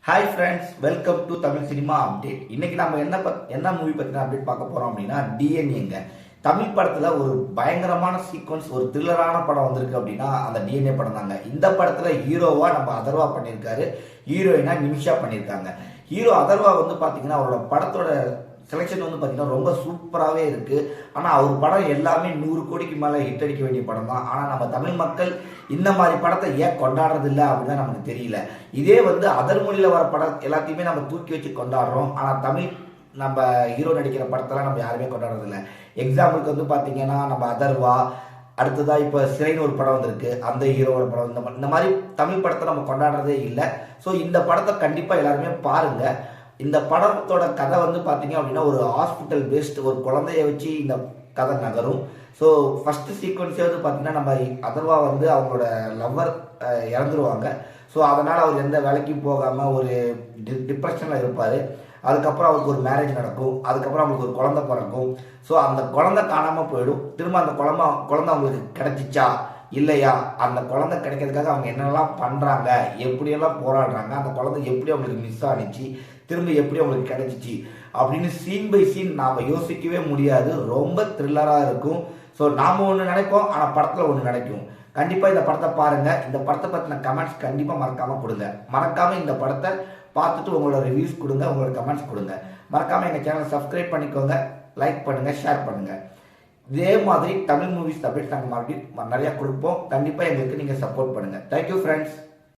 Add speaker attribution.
Speaker 1: Hi friends, welcome to Tamil cinema update. இன்னைக்கு நம்ம என்ன மூவி பற்றின அப்டேட் பார்க்க போறோம் அப்படின்னா டிஎன்ஏங்க. தமிழ் படத்துல ஒரு பயங்கரமான சீக்வன்ஸ், ஒரு த்ரில்லரான படம் வந்திருக்கு அப்படின்னா அந்த டிஎன்ஏ படம் தாங்க. இந்த படத்துல ஹீரோவா நம்ம அதர்வா பண்ணியிருக்காரு, ஹீரோயினா நிமிஷா பண்ணியிருக்காங்க. ஹீரோ அதர்வா வந்து பாத்தீங்கன்னா அவரோட படத்தோட செலெக்ஷன் வந்து பார்த்தீங்கன்னா ரொம்ப சூப்பராகவே இருக்குது. ஆனால் அவர் படம் எல்லாமே 100 கோடிக்கு மேலே ஹிட் அடிக்க வேண்டிய படம் தான். ஆனால் நம்ம தமிழ் மக்கள் இந்த மாதிரி படத்தை ஏன் கொண்டாடுறது இல்லை அப்படின்னு நமக்கு தெரியல. இதே வந்து அதர் மொழியில் வர படம் எல்லாத்தையுமே நம்ம தூக்கி வச்சு கொண்டாடுறோம். ஆனால் தமிழ் நம்ம ஹீரோ நடிக்கிற படத்தெல்லாம் நம்ம யாருமே கொண்டாடுறது இல்லை. எக்ஸாம்பிளுக்கு வந்து பார்த்தீங்கன்னா நம்ம அதர்வா, அடுத்ததாக இப்போ சிறைன்னு ஒரு படம் வந்திருக்கு, அந்த ஹீரோவோட படம், இந்த மாதிரி தமிழ் படத்தை நம்ம கொண்டாடுறதே இல்லை. ஸோ இந்த படத்தை கண்டிப்பாக எல்லாருமே பாருங்கள். இந்த படத்தோட கதை வந்து பார்த்தீங்க அப்படின்னா ஒரு ஹாஸ்பிட்டல் பேஸ்ட், ஒரு குழந்தைய வச்சு இந்த கதை நகரும். ஸோ ஃபர்ஸ்ட் சீக்வன்ஸே வந்து பார்த்தீங்கன்னா நம்ம அதர்வா வந்து அவங்களோட லவ்வர் இறந்துருவாங்க. ஸோ அதனால் அவர் எந்த வேலைக்கும் போகாமல் ஒரு டிப்ரெஷனில் இருப்பார். அதுக்கப்புறம் அவருக்கு ஒரு மேரேஜ் நடக்கும், அதுக்கப்புறம் அவங்களுக்கு ஒரு குழந்தை பிறக்கும். ஸோ அந்த குழந்தை காணாமல் போயிடும். திரும்ப அந்த குழந்தை அவங்களுக்கு கிடைச்சிச்சா இல்லையா, அந்த குழந்தை கிடைக்கிறதுக்காக அவங்க என்னெல்லாம் பண்ணுறாங்க, எப்படியெல்லாம் போராடுறாங்க, அந்த குழந்தை எப்படி அவங்களுக்கு மிஸ் ஆனிச்சு, திரும்ப எப்படி அவங்களுக்கு கிடைச்சிச்சு அப்படின்னு சீன் பை சீன் நாம் யோசிக்கவே முடியாது. ரொம்ப த்ரில்லராக இருக்கும். ஸோ நாம் ஒன்று நினைப்போம், ஆனால் படத்தில் ஒன்று நினைக்கும். கண்டிப்பாக இந்த படத்தை பாருங்கள். இந்த படத்தை பற்றின கமெண்ட்ஸ் கண்டிப்பாக மறக்காமல் கொடுங்க. மறக்காமல் இந்த படத்தை பார்த்துட்டு உங்களோட ரிவ்யூஸ் கொடுங்க, உங்களோட கமெண்ட்ஸ் கொடுங்க. மறக்காமல் எங்கள் சேனலை சப்ஸ்கிரைப் பண்ணிக்கோங்க, லைக் பண்ணுங்கள், ஷேர் பண்ணுங்கள். இதே மாதிரி தமிழ் மூவிஸ் அப்டேட் நாங்கள் மறுபடியும் நிறையா கொடுப்போம். கண்டிப்பாக எங்களுக்கு நீங்கள் சப்போர்ட் பண்ணுங்கள். Thank you friends.